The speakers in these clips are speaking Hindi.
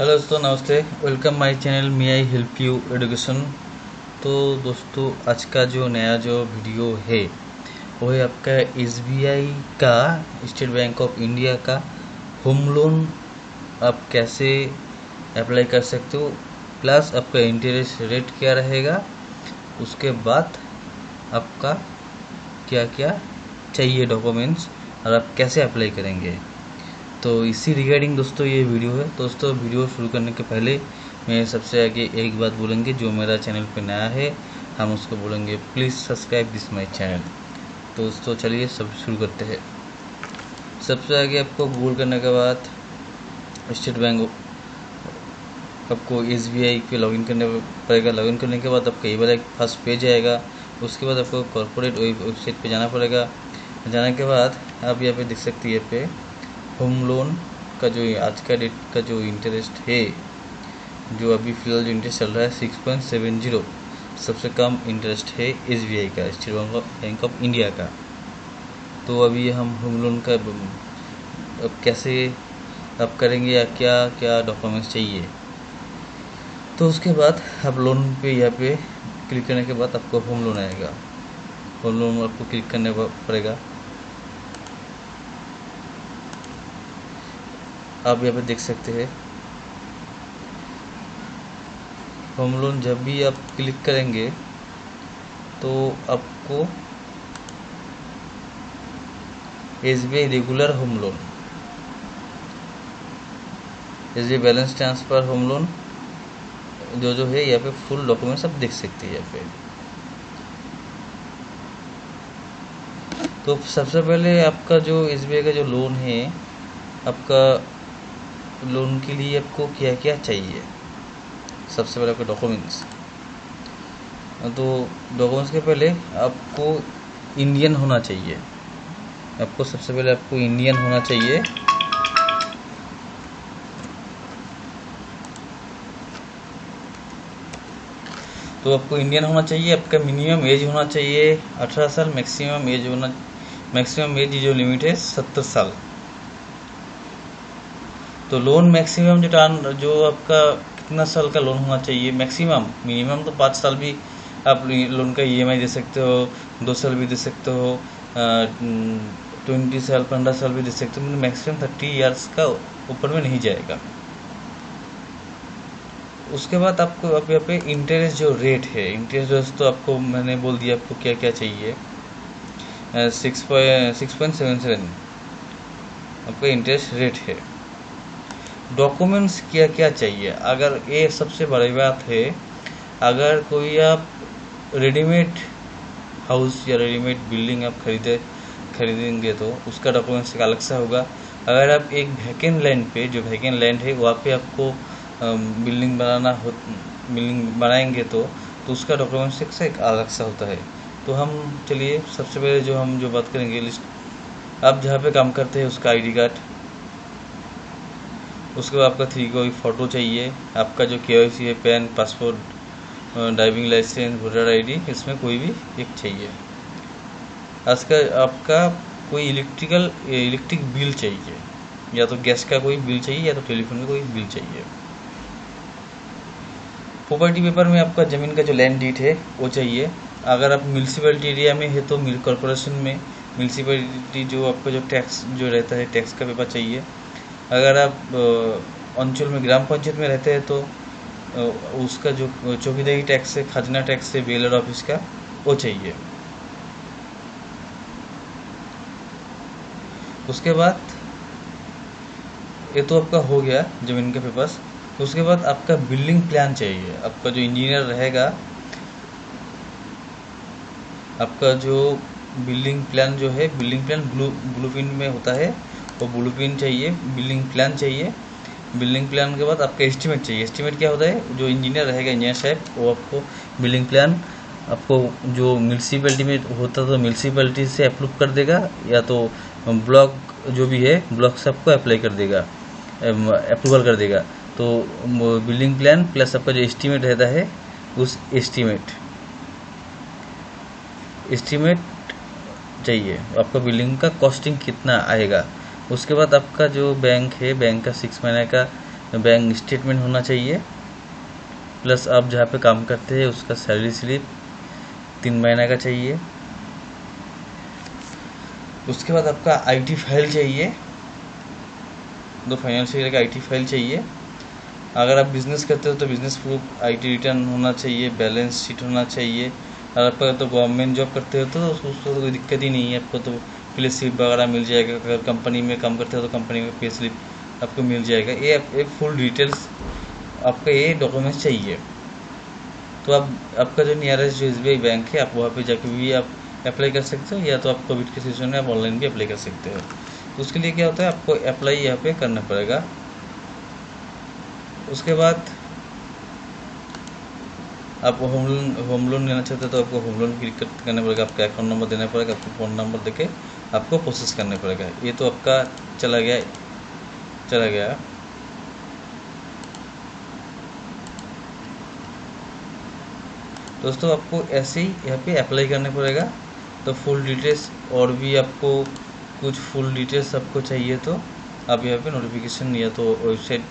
हेलो दोस्तों, नमस्ते। Welcome my channel me I help you education. तो दोस्तों, आज का जो नया जो वीडियो है वो है आपका एसबीआई का, स्टेट बैंक ऑफ इंडिया का होम लोन आप कैसे अप्लाई कर सकते हो, प्लस आपका इंटरेस्ट रेट क्या रहेगा, उसके बाद आपका क्या क्या चाहिए डॉक्यूमेंट्स और आप कैसे अप्लाई करेंगे। तो इसी रिगार्डिंग दोस्तों ये वीडियो है। दोस्तों, वीडियो शुरू करने के पहले मैं सबसे आगे एक बात बोलेंगे, जो मेरा चैनल पे नया है हम उसको बोलेंगे please subscribe this my channel. तो दोस्तों चलिए सब शुरू करते हैं। सबसे आगे आपको गूगल करने के बाद स्टेट बैंक आपको एसबीआई पे लॉगिन करने पड़ेगा। लॉगिन करने के बाद आपका ये वाला एक फर्स्ट पेज आएगा। उसके बाद आपको कॉर्पोरेट वेबसाइट पे जाना पड़ेगा। जाने के बाद आप यहाँ पे देख सकते हैं, यहाँ पे होम लोन का जो आज का डेट का जो इंटरेस्ट है, जो अभी फिलहाल जो इंटरेस्ट चल रहा है 6.70, सबसे कम इंटरेस्ट है एसबीआई का, स्टेट बैंक ऑफ इंडिया का। तो अभी हम होम लोन का अब कैसे आप करेंगे या क्या क्या डॉक्यूमेंट्स चाहिए। तो उसके बाद आप लोन पे यहाँ पे क्लिक करने के बाद आपको होम लोन आएगा। होम लोन आपको क्लिक करने पड़ेगा। आप यहाँ पे देख सकते हैं होम लोन। जब भी आप क्लिक करेंगे तो आपको SBI regular home loan, SBI balance transfer home loan जो है यहाँ पे फुल डॉक्यूमेंट्स आप देख सकते हैं यहाँ पे। तो सबसे पहले आपका जो एसबीआई का जो लोन है, आपका लोन के लिए आपको क्या क्या चाहिए। सबसे पहले आपके डॉक्यूमेंट्स, तो डॉक्यूमेंट्स के पहले आपको इंडियन होना चाहिए। आपको सबसे पहले आपको इंडियन होना चाहिए। तो आपको इंडियन होना चाहिए। आपका मिनिमम एज होना चाहिए 18 साल। मैक्सिमम एज जो लिमिट है 70 साल। तो लोन मैक्सिमम जो आपका कितना साल का लोन होना चाहिए मैक्सिमम। मिनिमम तो 5 साल भी आप लोन का ईएमआई दे सकते हो, 2 साल भी दे सकते हो, 20 साल 15 साल भी दे सकते हो। मैक्सिमम 30 ईयर्स का ऊपर में नहीं जाएगा। उसके बाद आपको अब यहाँ पे इंटरेस्ट जो रेट है, इंटरेस्ट तो आपको मैंने बोल दिया आपको क्या क्या चाहिए। 6.77 आपका इंटरेस्ट रेट है। डॉक्यूमेंट्स क्या क्या चाहिए, अगर ये सबसे बड़ी बात है। अगर कोई आप रेडीमेड हाउस या रेडीमेड बिल्डिंग आप खरीदेंगे तो उसका डॉक्यूमेंट्स अलग से होगा। अगर आप एक वैकेंट लैंड पे, जो वैकेंट लैंड है वहाँ पे आपको बिल्डिंग बनाएंगे तो उसका डॉक्यूमेंट्स एक अलग सा होता है। तो हम चलिए सबसे पहले जो बात करेंगे लिस्ट, आप जहाँ पे काम करते हैं उसका आईडी कार्ड, उसके बाद आपका 3 कॉपी फ़ोटो चाहिए। आपका जो केवाईसी है, PAN, passport, driving licence, voter ID, इसमें कोई भी एक चाहिए। आपका कोई इलेक्ट्रिक बिल चाहिए, या तो गैस का कोई बिल चाहिए या तो टेलीफोन का कोई बिल चाहिए। प्रॉपर्टी पेपर में आपका ज़मीन का जो लैंड डीड है वो चाहिए। अगर आप म्यूनसिपैलिटी एरिया में है तो कॉर्पोरेशन में म्यूनसिपैलिटी जो आपका जो टैक्स जो रहता है, टैक्स का पेपर चाहिए। अगर आप अंचल में ग्राम पंचायत में रहते हैं तो उसका जो चौकीदारी टैक्स है, खजना टैक्स है, बीएलआर ऑफिस का, वो चाहिए। उसके बाद ये तो आपका हो गया ज़मीन के पेपर्स। उसके बाद आपका बिल्डिंग प्लान चाहिए। आपका जो इंजीनियर रहेगा, आपका जो बिल्डिंग प्लान जो है, बिल्डिंग प्लान ब्लूप्रिंट में होता है, वो ब्लूप्रिंट चाहिए, बिल्डिंग प्लान चाहिए। बिल्डिंग प्लान के बाद आपका एस्टीमेट चाहिए। एस्टीमेट क्या होता है, जो इंजीनियर रहेगा, इंजीनियर साहब, वो आपको बिल्डिंग प्लान आपको जो म्यूनसिपैलिटी में होता तो म्यूनसिपैलिटी से अप्रूव कर देगा, या तो ब्लॉक जो भी है ब्लॉक से आपको अप्लाई कर देगा, अप्रूवल कर देगा। तो बिल्डिंग प्लान प्लस आपका जो एस्टीमेट रहता है, उस एस्टीमेट चाहिए। आपका बिल्डिंग का कॉस्टिंग कितना आएगा। उसके बाद आपका जो बैंक है, बैंक का 6 महीने का बैंक स्टेटमेंट होना चाहिए, प्लस आप जहाँ पे काम करते हैं उसका सैलरी स्लिप 3 महीने का चाहिए। उसके बाद आपका आईटी फाइल चाहिए, 2 फाइनेंशियल ईयर का आईटी फाइल चाहिए। अगर आप बिज़नेस करते हो तो बिज़नेस प्रूफ, आईटी रिटर्न होना चाहिए, बैलेंस शीट होना चाहिए। अगर आप तो गवर्नमेंट जॉब करते हो तो उसको तो कोई दिक्कत ही नहीं है, आपको तो पे स्लिप वगैरह मिल जाएगा। अगर कंपनी में काम करते हो तो कंपनी में पे स्लिप आपको मिल जाएगा। ये फुल डिटेल्स आपका ये डॉक्यूमेंट्स चाहिए। तो आप आपका जो नियरेस्ट जो एसबीआई बैंक है आप वहाँ पे जाके भी आप अप्लाई कर सकते हो, या तो आप कोविड के सिचुएशन में आप ऑनलाइन भी अप्लाई कर सकते हो। तो उसके लिए क्या होता है, आपको अप्लाई यहाँ पे करना पड़ेगा। उसके बाद आप होम लोन लेना चाहते हो तो आपको होम लोन क्लिक करना पड़ेगा, आपका अकाउंट नंबर देना पड़ेगा, आपको फ़ोन नंबर देके आपको प्रोसेस करना पड़ेगा। ये तो आपका चला गया। दोस्तों आपको ऐसे ही यहाँ पे अप्लाई करना पड़ेगा। तो फुल डिटेल्स और भी आपको कुछ फुल डिटेल्स आपको चाहिए तो आप यहाँ पे नोटिफिकेशन या तो वेबसाइट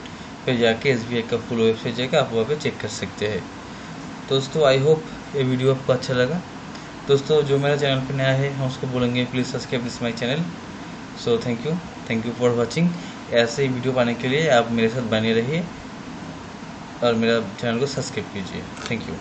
पे जाके एसबीआई का फुल वेबसाइट जाके आप वहाँ पे चेक कर सकते हैं। दोस्तों आई होप ये वीडियो आपको अच्छा लगा। दोस्तों जो मेरा चैनल पे नया है हम उसको बोलेंगे please subscribe this my channel. So thank you for watching. ऐसे ही वीडियो पाने के लिए आप मेरे साथ बने रहिए और मेरा चैनल को सब्सक्राइब कीजिए। Thank you.